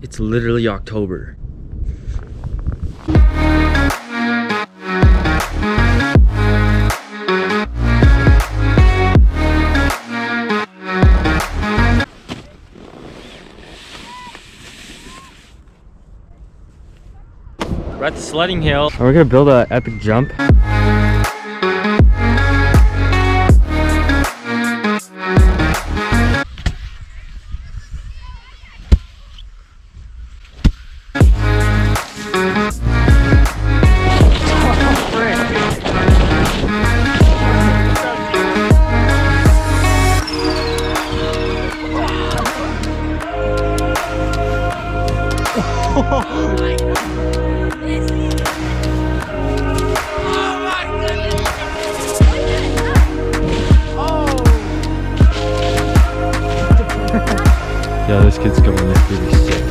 It's literally October. We're at the sledding hill. And we're gonna build an epic jump. Yeah, this kid's going to look really sick.